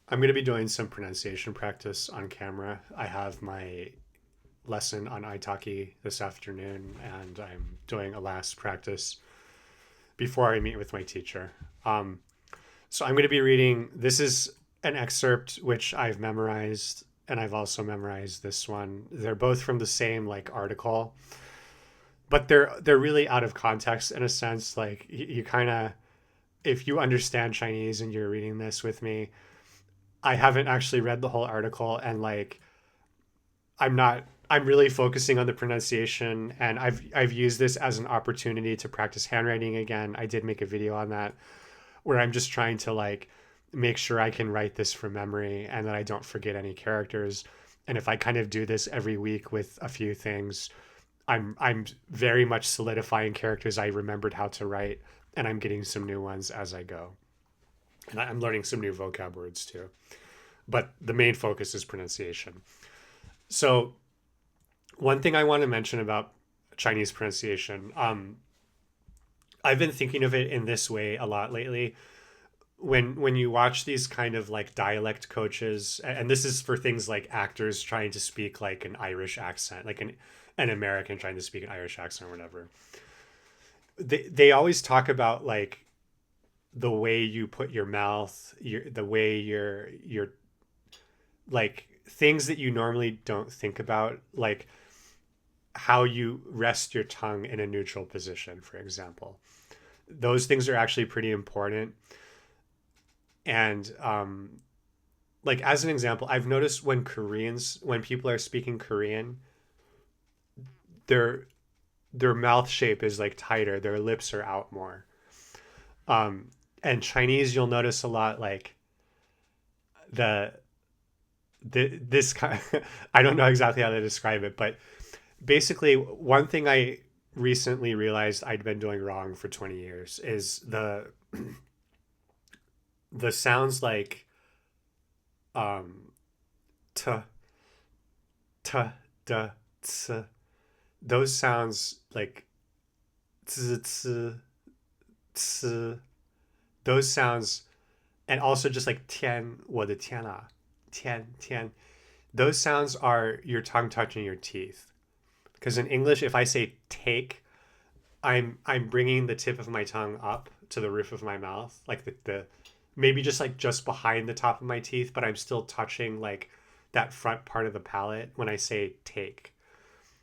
I'm going to be doing some pronunciation practice on camera. I have my lesson on italki this afternoon, and I'm doing a last practice before I meet with my teacher. So I'm going to be reading. This is an excerpt which I've memorized, and I've also memorized this one. They're both from the same like article, but they're really out of context in a sense. Like you kind of, if you understand Chinese and you're reading this with me, I haven't actually read the whole article, and like I'm not I'm really focusing on the pronunciation, and I've used this as an opportunity to practice handwriting again. I did make a video on that where I'm just trying to like make sure I can write this from memory and that I don't forget any characters. And if I kind of do this every week with a few things, I'm very much solidifying characters I remembered how to write, and I'm getting some new ones as I go. And I'm learning some new vocab words too. But the main focus is pronunciation. So one thing I want to mention about Chinese pronunciation, I've been thinking of it in this way a lot lately. When you watch these kind of like dialect coaches, and this is for things like actors trying to speak like an Irish accent, like an American trying to speak an Irish accent or whatever, they always talk about like the way you put your mouth, the way you're like things that you normally don't think about, like how you rest your tongue in a neutral position, for example. Those things are actually pretty important. And like as an example, I've noticed when people are speaking Korean, their their mouth shape is like tighter, their lips are out more. And Chinese, you'll notice a lot like the this kind. I don't know exactly how to describe it, but basically one thing I recently realized I'd been doing wrong for 20 years is the sounds like um t t d ts, those sounds like z ts ts, those sounds, and also just like tian, 我的天啊, tian tian, those sounds are your tongue touching your teeth. Because in English, if I say take, I'm bringing the tip of my tongue up to the roof of my mouth, like the maybe just like just behind the top of my teeth, but I'm still touching like that front part of the palate when I say take.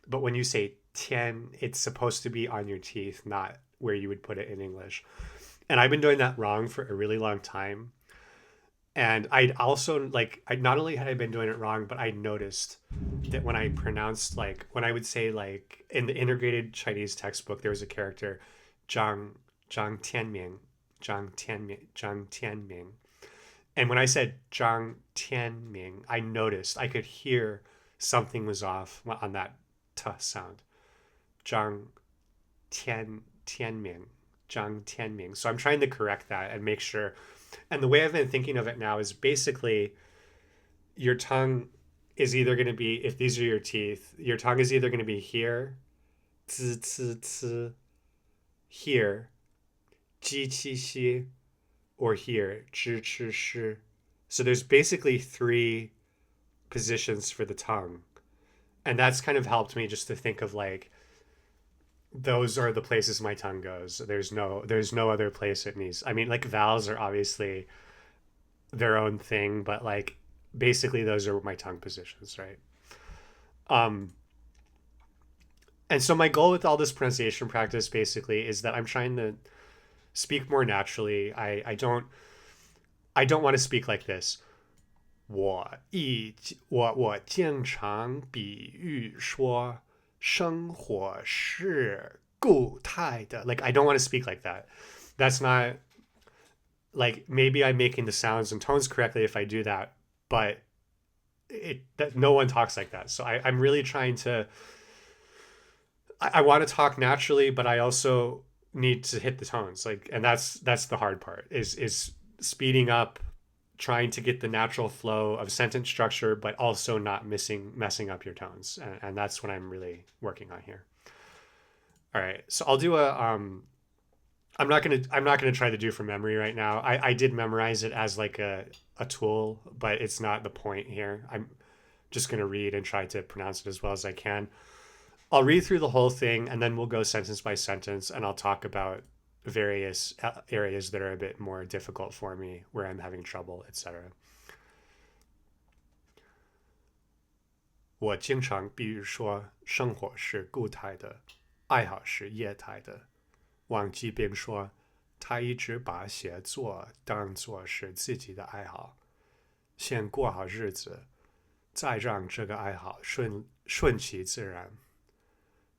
But when you say tian, it's supposed to be on your teeth, not where you would put it in English. And I've been doing that wrong for a really long time. And I'd also like I not only had I been doing it wrong, but I noticed that when I pronounced like when I would say like in the integrated Chinese textbook, there was a character, Zhang Tianming, Zhang Tianming. And when I said Zhang Tianming, I noticed I could hear something was off on that t sound. Zhang Tianming, Zhang Tianming. So I'm trying to correct that and make sure. And the way I've been thinking of it now is basically your tongue is either going to be, if these are your teeth, your tongue is either going to be here, zi, zi, zi, here, ji, qi, xi, or here, zhi, chi, shi. So there's basically three positions for the tongue. And that's kind of helped me just to think of like, those are the places my tongue goes. There's no other place it needs. I mean, like vowels are obviously their own thing, but like basically those are my tongue positions, right? Um, and so my goal with all this pronunciation practice basically is that I'm trying to speak more naturally. I don't want to speak like this. 我经常比喻说生活是固态的. Like I don't want to speak like that. That's not like maybe I'm making the sounds and tones correctly if I do that, but that no one talks like that. So I'm really trying to. I want to talk naturally, but I also need to hit the tones. Like, and that's the hard part is speeding up, trying to get the natural flow of sentence structure, but also not messing up your tones, and that's what I'm really working on here. All right, so I'll do I'm not gonna try to do from memory right now. I did memorize it as like a tool, but it's not the point here. I'm just gonna read and try to pronounce it as well as I can. I'll read through the whole thing and then we'll go sentence by sentence and I'll talk about various areas that are a bit more difficult for me, where I'm having trouble, etc. 我经常比喻说生活是固态的，爱好是液态的。王计兵说，他一直把写作当作是自己的爱好，先过好日子，再让这个爱好顺其自然，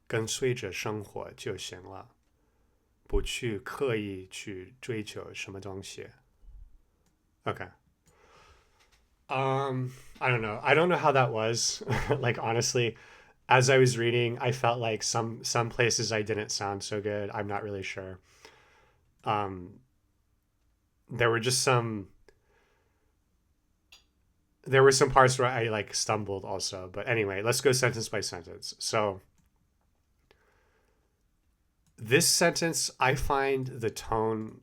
跟随着生活就行了，不去刻意去追求什么东西。Okay. I don't know. I don't know how that was. Like honestly, as I was reading, I felt like some places I didn't sound so good. I'm not really sure. Um, there were just there were some parts where I like stumbled also. But anyway, let's go sentence by sentence. So this sentence, I find the tone,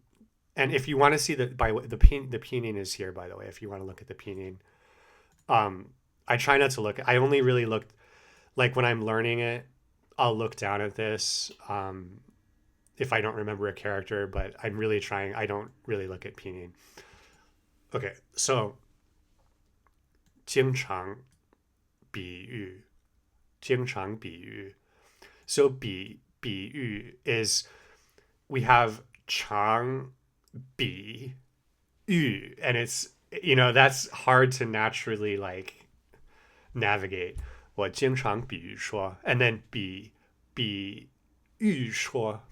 and if you want to see the pinyin is here, by the way, if you want to look at the pinyin, I try not to look. I only really looked, like when I'm learning it, I'll look down at this if I don't remember a character, but I'm really trying. I don't really look at pinyin. Okay, so 经常比喻，经常比喻. So 比喻 is, we have 常 比 yu, and it's, that's hard to naturally like navigate. 我经常比喻说, and then 比喻说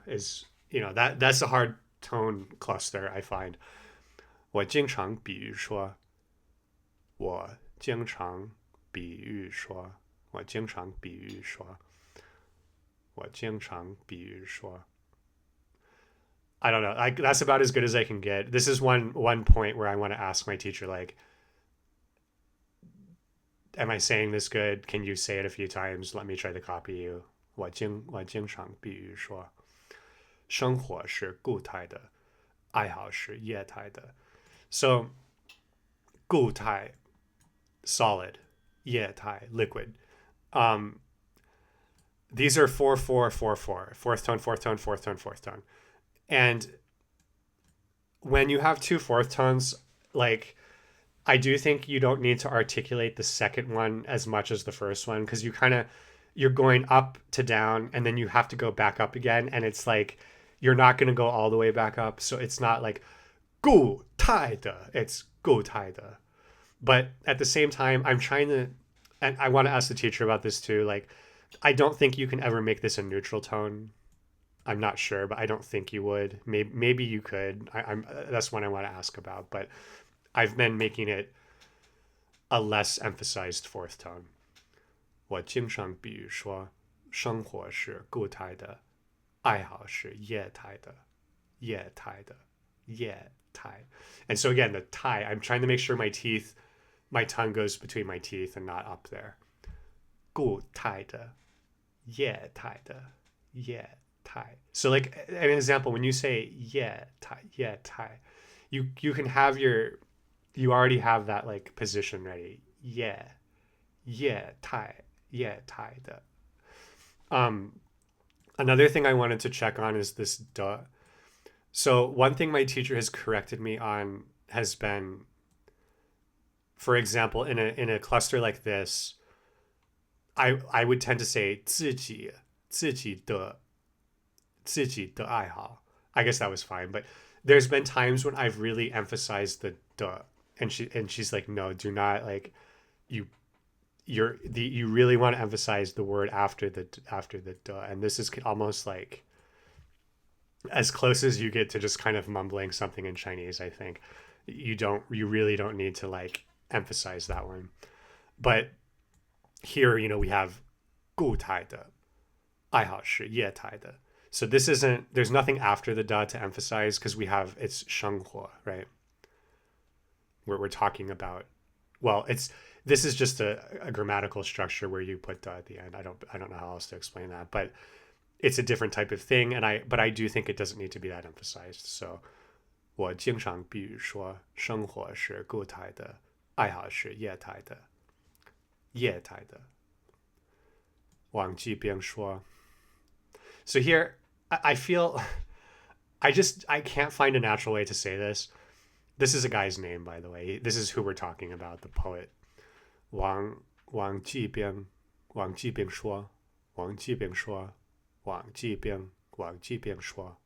is, that's a hard tone cluster, I find. 我经常比喻说，我经常比喻说，我经常比喻说，我经常比喻说. I don't know. That's about as good as I can get. This is one point where I want to ask my teacher, like, am I saying this good? Can you say it a few times? Let me try to copy you. 我经常比喻说，生活是固态的，爱好是液态的. So, 固态, solid, 液态, liquid. These are 4-4-4-4. Fourth tone, fourth tone, fourth tone, fourth tone. And when you have two fourth tones, like, I do think you don't need to articulate the second one as much as the first one, because you're going up to down and then you have to go back up again, and it's like you're not going to go all the way back up, so it's not like 固态的, it's 固态的. But at the same time, I'm trying to, and I want to ask the teacher about this too, like, I don't think you can ever make this a neutral tone. I'm not sure, but I don't think you would. Maybe you could. That's one I want to ask about. But I've been making it a less emphasized fourth tone. 我经常比喻说，生活是固态的，爱好是液态的，液态的，液态. And so again, the tai, I'm trying to make sure my tongue goes between my teeth and not up there. 固态的，液态的，液态. So like an example, when you say 液态, you can have you already have that like position ready. 液态的. Another thing I wanted to check on is this duh. So one thing my teacher has corrected me on has been, for example, in a cluster like this, I would tend to say 自己的爱好. I guess that was fine, but there's been times when I've really emphasized the duh, and she's like, no, do not, like, you really want to emphasize the word after the duh, and this is almost like as close as you get to just kind of mumbling something in Chinese. I think you really don't need to like emphasize that one. But here, we have 固态的，爱好是液态的. So there's nothing after the da to emphasize, because it's shēnghuó, right? Where we're talking about, well, this is just a grammatical structure where you put da at the end. I don't know how else to explain that, but it's a different type of thing, but I do think it doesn't need to be that emphasized. So 我经常比喻说生活是固态的，爱好是液态的。液态的。王计兵说。So here, I feel, I can't find a natural way to say this. This is a guy's name, by the way. This is who we're talking about, the poet. Wángjìbīng说. Wángjìbīng说. Wángjìbīng说.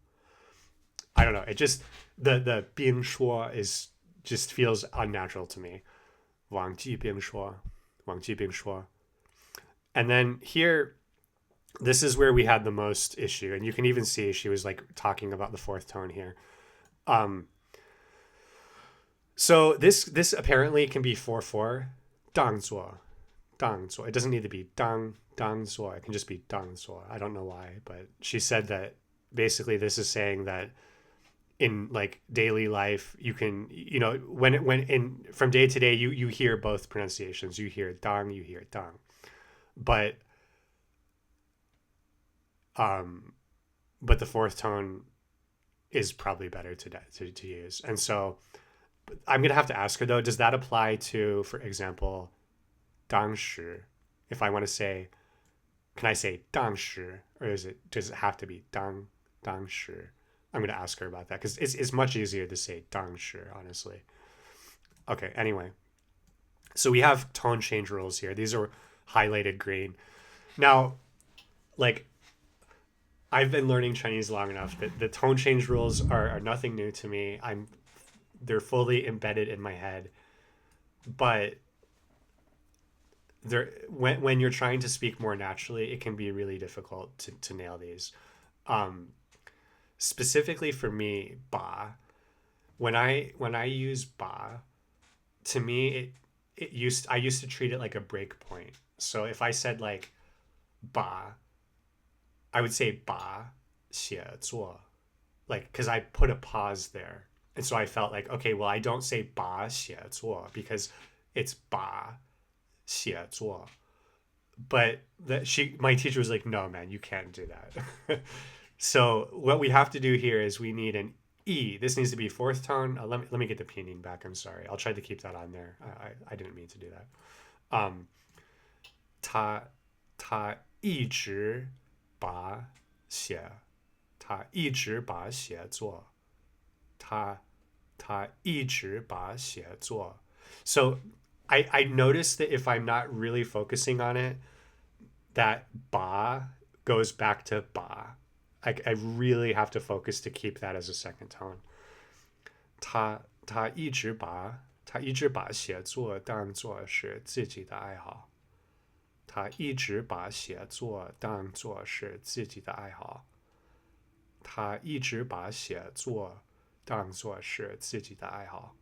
I don't know. It just, the 兵说 is, just feels unnatural to me. Wángjìbīng说. Wángjìbīng说. And then here, this is where we had the most issue. And you can even see she was like talking about the fourth tone here. So this apparently can be 4/4. 当作. It doesn't need to be 当作. It can just be 当作. I don't know why, but she said that basically this is saying that in like daily life, you can, when in from day to day, you hear both pronunciations. You hear dang, you hear dang. But the fourth tone is probably better to use. And so I'm going to have to ask her though, does that apply to, for example, 当时? If I want to say, can I say 当时? Or does it have to be 当时? I'm going to ask her about that because it's much easier to say 当时, honestly. Okay, anyway. So we have tone change rules here. These are highlighted green. Now, like, I've been learning Chinese long enough that the tone change rules are nothing new to me. They're fully embedded in my head. But when you're trying to speak more naturally, it can be really difficult to nail these. Specifically for me, ba, when I use ba, to me I used to treat it like a break point. So if I said like ba, I would say 把写作, like, because I put a pause there. And so I felt like, okay, well, I don't say 把写作 because it's 把写作. But my teacher was like, no, man, you can't do that. So what we have to do here is we need an E. This needs to be fourth tone. Let me get the pinyin back. I'm sorry. I'll try to keep that on there. I didn't mean to do that. 他一直把写作. 他一直把写作. So I noticed that if I'm not really focusing on it, that ba goes back to ba. I really have to focus to keep that as a second tone. 他一直把写作当作是自己的爱好. 他一直把写作当作是自己的爱好. 他一直把写作当作是自己的爱好.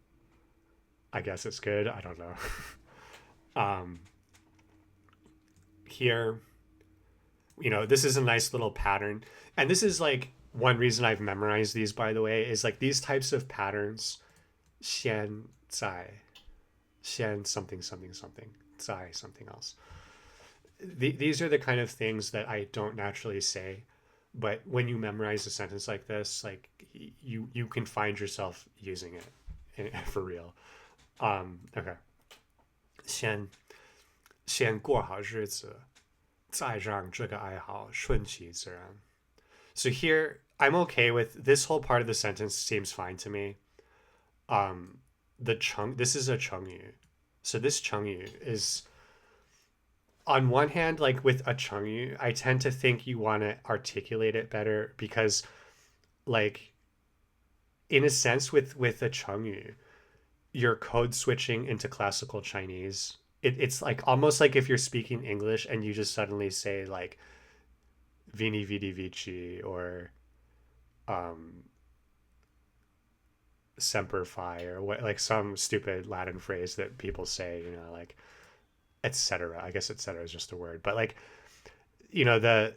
I guess it's good. I don't know. Here, this is a nice little pattern. And this is like one reason I've memorized these, by the way, is like these types of patterns. 现在, 现 something, something, something, 在 something else. These are the kind of things that I don't naturally say. But when you memorize a sentence like this, like you can find yourself using it for real. Okay. 先过好日子, 再让这个爱好顺其自然. So here, I'm okay with this whole part of the sentence seems fine to me. This is a 成语. So this 成语 is, on one hand, like with a 成语, I tend to think you want to articulate it better because, like, in a sense, with a 成语, you're code switching into classical Chinese. It's like almost like if you're speaking English and you just suddenly say like Vini Vidi Vici or Semper Fi or what, like some stupid Latin phrase that people say, like etc. I guess etc. is just a word, but like, you're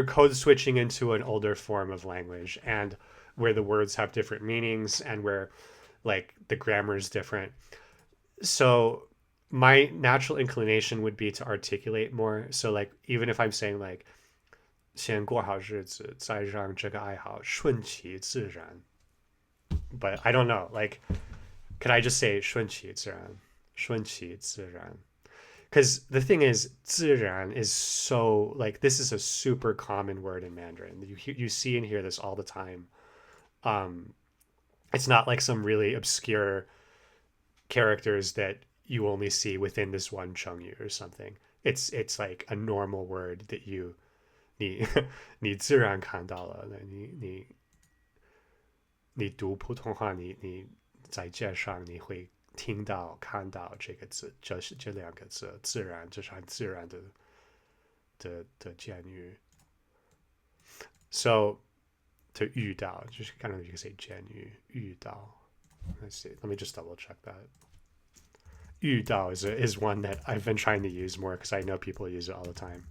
code switching into an older form of language and where the words have different meanings and where like the grammar is different. So my natural inclination would be to articulate more. So like, even if I'm saying like 先过好日子，再让这个爱好顺其自然。But I don't know. Like, could I just say 顺其自然？顺其自然。Because the thing is, 自然 is so like this is a super common word in Mandarin. You see and hear this all the time. It's not like some really obscure characters that you only see within this one chengyu or something. It's like a normal word that you 你自然看到了，你读普通话，你在街上你会听到看到这个字，就是这两个字，自然，这是很自然的监狱。So to 遇到，就是 kind of you can say 监狱遇到。Let's see. Let me just double check that. 遇到 is one that I've been trying to use more because I know people use it all the time.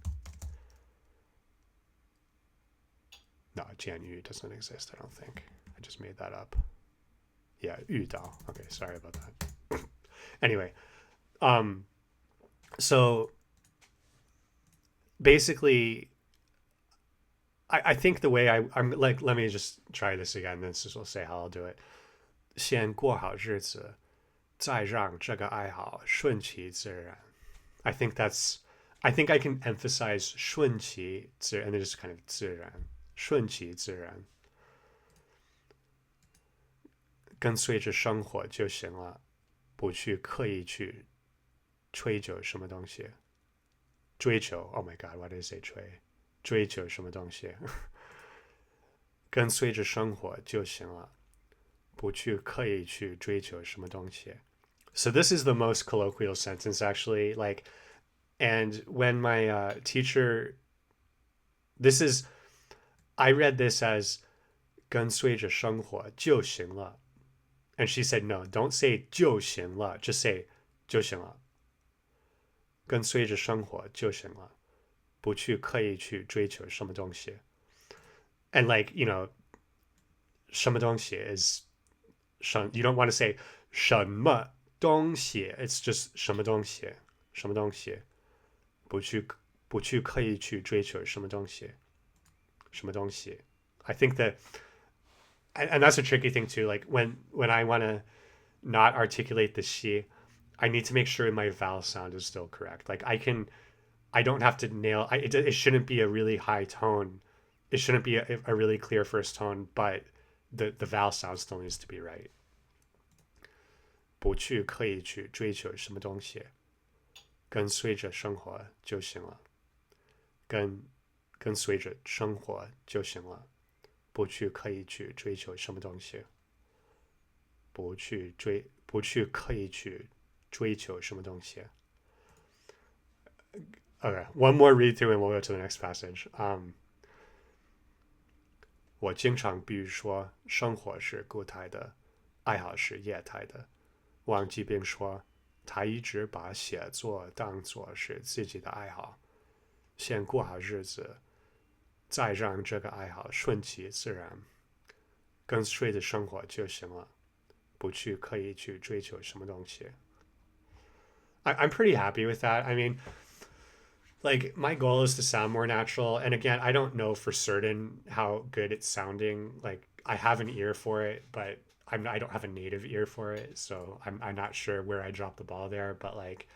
No, 监狱 doesn't exist, I don't think. I just made that up. Yeah, 遇到. Okay, sorry about that. Anyway, so basically, I think the way I'm like, let me just try this again. This is, we'll say how I'll do it. 先过好日子，再让这个爱好顺其自然. I think I can emphasize 顺其自然 and then just kind of 自然，顺其自然。跟随着生活就行了，不去刻意去追求什么东西。追求 ，Oh my God, why did I say 追求什么东西？跟随着生活就行了，不去刻意去追求什么东西。So this is the most colloquial sentence actually, like, and when my teacher, I read this as 跟随着生活就行了。And she said, no, don't say 就行了, just say 就行了。跟随着生活就行了，不去刻意去追求什么东西。And like, you know, 什么东西 is, you don't want to say 什么东西, it's just 什么东西，什么东西，不去刻意去追求什么东西，什么东西。I think that, and that's a tricky thing too. Like when I want to not articulate the xi, I need to make sure my vowel sound is still correct. Like I don't have to nail. It shouldn't be a really high tone. It shouldn't be a really clear first tone, but the vowel sound still needs to be right. 不去刻意去追求什么东西，跟随着生活就行了。跟随着生活就行了。不去刻意去追求什么东西，不去刻意去追求什么东西。Okay, one more read through and we'll go to the next passage. 我经常比喻说生活是固态的，爱好是液态的。王计兵说，他一直把写作当作是自己的爱好，先过好日子，再让这个爱好顺其自然，跟随着生活就行了，不去刻意去追求什么东西。I'm pretty happy with that. I mean, like my goal is to sound more natural, and again, I don't know for certain how good it's sounding. Like I have an ear for it, but I don't have a native ear for it, so I'm not sure where I dropped the ball there. But like,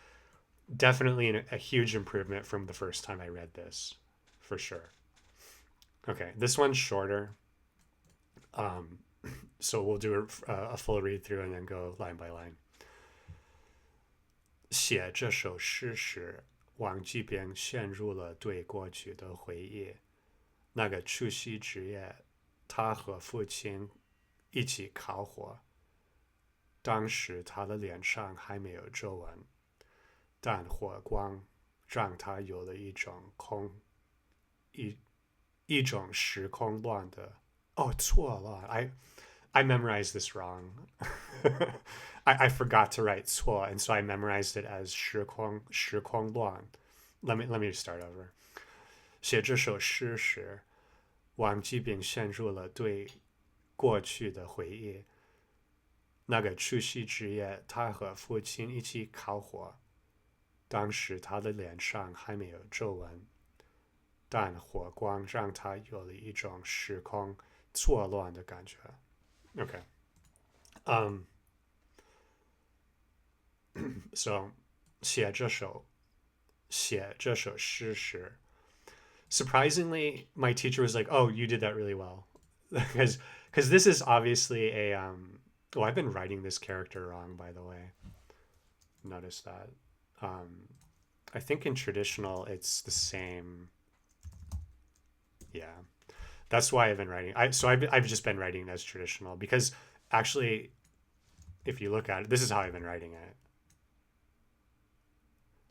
definitely a huge improvement from the first time I read this, for sure. Okay, this one's shorter. So we'll do a full read through and then go line by line. 写这首诗时，王计兵陷入了对过去的回忆。那个除夕之夜，他和父亲一起烤火。当时他的脸上还没有皱纹，但火光让他有了一种时空乱的。哦，错了，I memorized this wrong. I forgot to write 错, and so I memorized it as 时空乱. Let me start over. 写这首诗时，王计兵陷入了对过去的回忆。那个除夕之夜，他和父亲一起烤火。当时他的脸上还没有皱纹，但火光让他有了一种时空错乱的感觉。Okay. So 写这首诗时 surprisingly, my teacher was like, "Oh, you did that really well," because this is obviously a well, I've been writing this character wrong, by the way. Notice that. I think in traditional it's the same. Yeah, that's why I've been writing. I've just been writing as traditional because actually, if you look at it, this is how I've been writing it,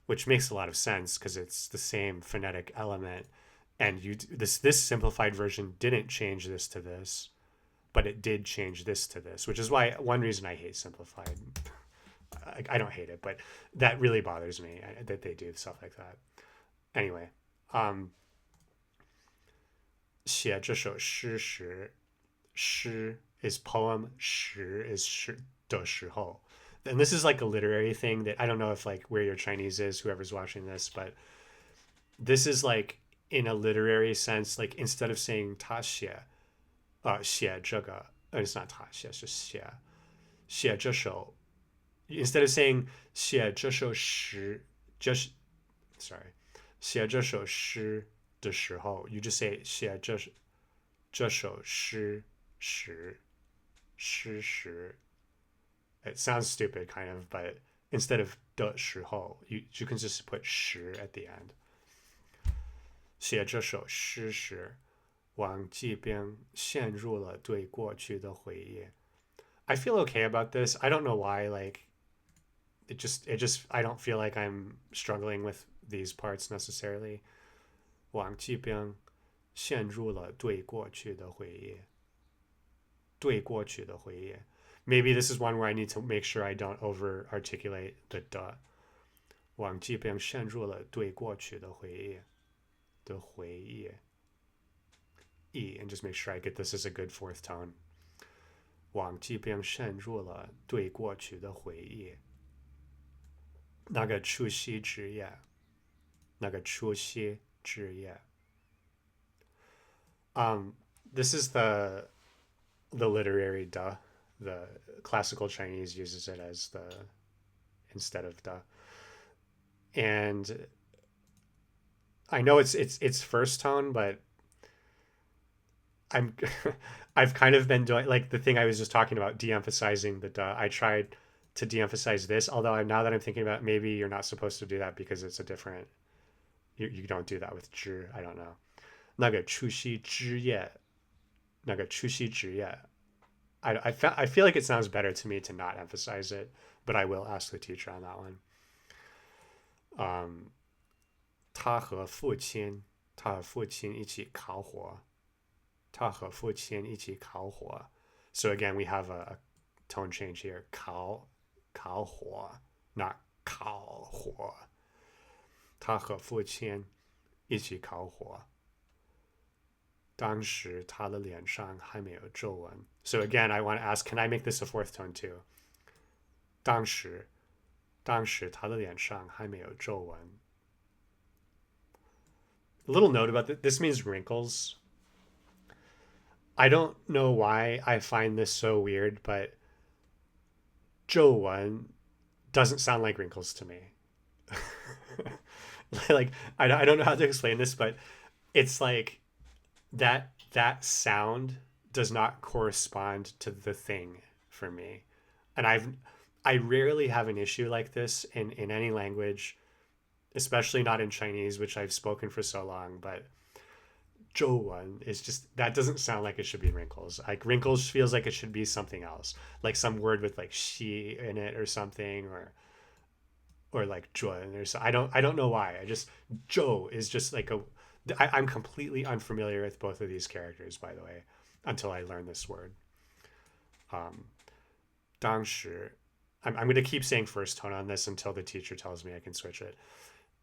which makes a lot of sense because it's the same phonetic element. And this simplified version didn't change this to this, but it did change this to this, which is why one reason I hate simplified. I don't hate it, but that really bothers me that they do stuff like that. Anyway, 写这首诗时，诗 is poem, 时 is 的时候. And this is like a literary thing that I don't know if like where your Chinese is, whoever's watching this, but this is like in a literary sense, like instead of saying 他写这个, it's not 他写, it's just 写这首. Instead of saying 写这首诗, just sorry, 写这首诗的时候, you just say 写这首诗时. It sounds stupid kind of, but instead of 的时候, you can just put 时 at the end. 写这首诗时，王计兵陷入了对过去的回忆. I feel okay about this. I don't know why. Like, it just. I don't feel like I'm struggling with these parts necessarily. 王计兵陷入了对过去的回忆. 对过去的回忆. Maybe this is one where I need to make sure I don't over articulate the 的. 王计兵陷入了对过去的回忆. 的回忆 E, and just make sure I get this as a good fourth tone. 王计兵陷入了对过去的回忆. 那个除夕之夜. This is the literary da. The classical Chinese uses it as the instead of da. And I know it's first tone, but I've kind of been doing like the thing I was just talking about, de-emphasizing the da. I tried to de-emphasize this, although now that I'm thinking about it, maybe you're not supposed to do that because it's a different. You don't do that with 之. I don't know. 那个除夕之夜. I feel like it sounds better to me to not emphasize it, but I will ask the teacher on that one. 他和父亲一起烤火. So again, we have a tone change here. 烤火, not 烤火. 他和父亲一起烤火. 当时他的脸上还没有皱纹. So again, I want to ask, can I make this a fourth tone too? 当时他的脸上还没有皱纹. A little note about this means wrinkles. I don't know why I find this so weird, but 皱纹 doesn't sound like wrinkles to me. Like, I don't know how to explain this, but it's like that sound does not correspond to the thing for me. And I rarely have an issue like this in any language, especially not in Chinese, which I've spoken for so long, but 皱纹 is just, that doesn't sound like it should be wrinkles. Like wrinkles feels like it should be something else, like some word with like she in it or something, or like 准 or so. I don't know why. I just, 皱 is just like I'm completely unfamiliar with both of these characters, by the way, until I learned this word. 当时 I'm going to keep saying first tone on this until the teacher tells me I can switch it.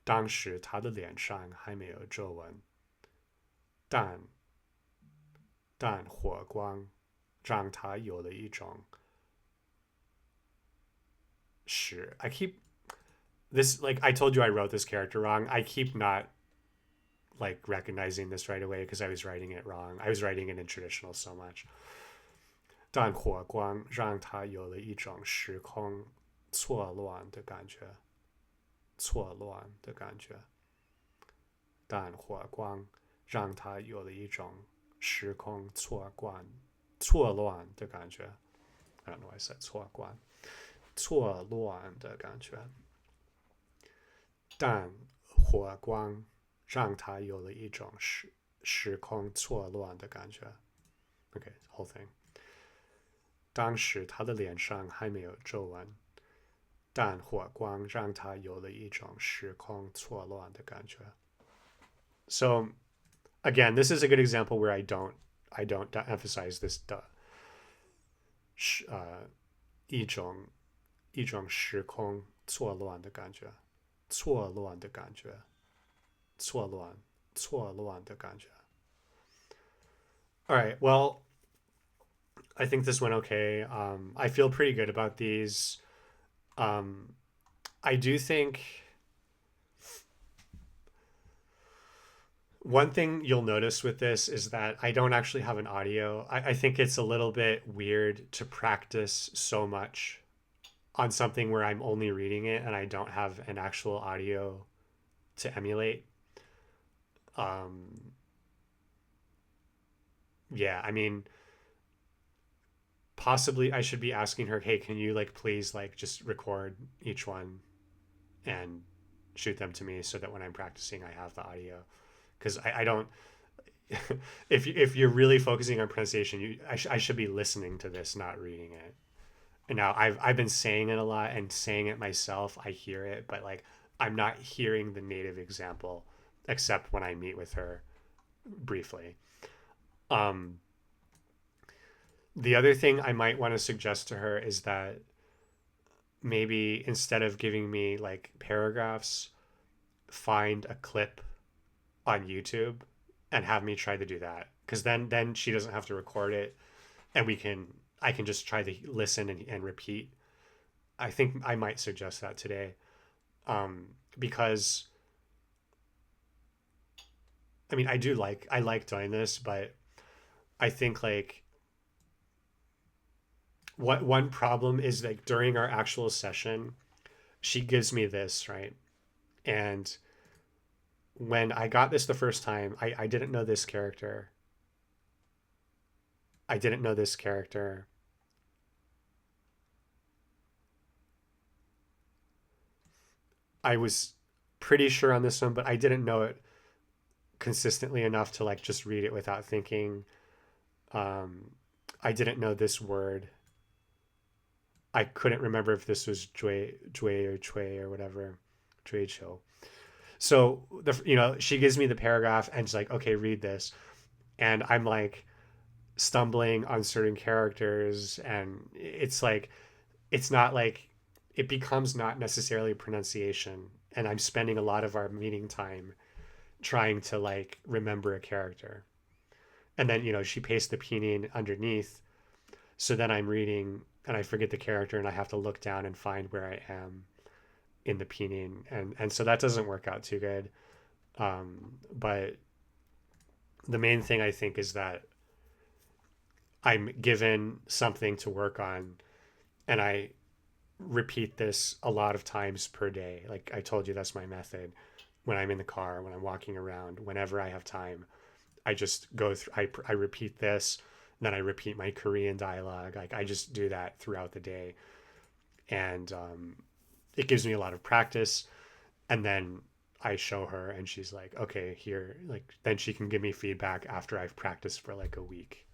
当时他的脸上还没有皱纹，但火光让他有了一种I keep this, like I told you I wrote this character wrong. I keep not like recognizing this right away because I was writing it wrong. I was writing it in traditional so much. 但火光让他有了一种时空错乱的感觉，错乱的感觉。但火光让他有了一种时空错乱的感觉。I don't know why I said 错乱的感觉。但火光让他有了一种时空错乱的感觉。Okay, whole thing. 当时他的脸上还没有皱纹，但火光让他有了一种时空错乱的感觉。So, again, this is a good example where I don't emphasize this 一种时空错乱的感觉，错乱的感觉，错乱的感觉。All right, well, I think this went okay. I feel pretty good about these. I do think one thing you'll notice with this is that I don't actually have an audio. I think it's a little bit weird to practice so much on something where I'm only reading it and I don't have an actual audio to emulate. Yeah, I mean, possibly I should be asking her, hey, can you like please like just record each one and shoot them to me so that when I'm practicing I have the audio, because I don't if you're really focusing on pronunciation, I should be listening to this, not reading it. And now I've been saying it a lot and saying it myself. I hear it, but like I'm not hearing the native example except when I meet with her briefly. The other thing I might want to suggest to her is that maybe instead of giving me like paragraphs, find a clip on YouTube and have me try to do that, because then she doesn't have to record it and I can just try to listen and repeat. I think I might suggest that today, because I mean I like doing this, but I think like one problem is like during our actual session, she gives me this, right? And when I got this the first time, I didn't know this character. I didn't know this character. I was pretty sure on this one, but I didn't know it consistently enough to like just read it without thinking. I didn't know this word. I couldn't remember if this was jui or chui or whatever. Zhuīqiú. So she gives me the paragraph and she's like, okay, read this. And I'm like stumbling on certain characters, and it's like, it's not like, it becomes not necessarily pronunciation. And I'm spending a lot of our meeting time trying to like remember a character. And then, she pastes the pinyin underneath. So then I'm reading and I forget the character and I have to look down and find where I am in the pinyin. And so that doesn't work out too good. But the main thing I think is that I'm given something to work on and I repeat this a lot of times per day. Like I told you, that's my method. When I'm in the car, when I'm walking around, whenever I have time, I just go through, I repeat this, then I repeat my Korean dialogue. Like I just do that throughout the day. And it gives me a lot of practice. And then I show her and she's like, okay, here, like, then she can give me feedback after I've practiced for like a week.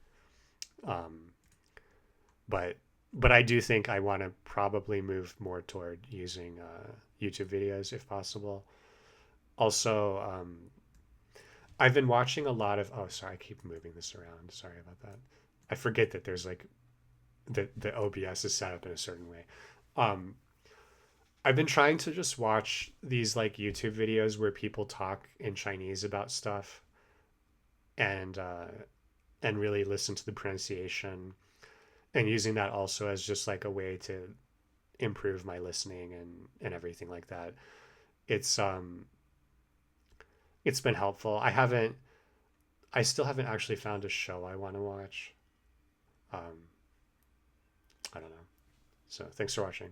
But I do think I want to probably move more toward using YouTube videos if possible. Also, I've been watching a lot of, oh, sorry, I keep moving this around. Sorry about that. I forget that there's like, the OBS is set up in a certain way. I've been trying to just watch these like YouTube videos where people talk in Chinese about stuff and really listen to the pronunciation, and using that also as just like a way to improve my listening and everything like that. It's it's been helpful. I still haven't actually found a show I want to watch. I don't know. So thanks for watching.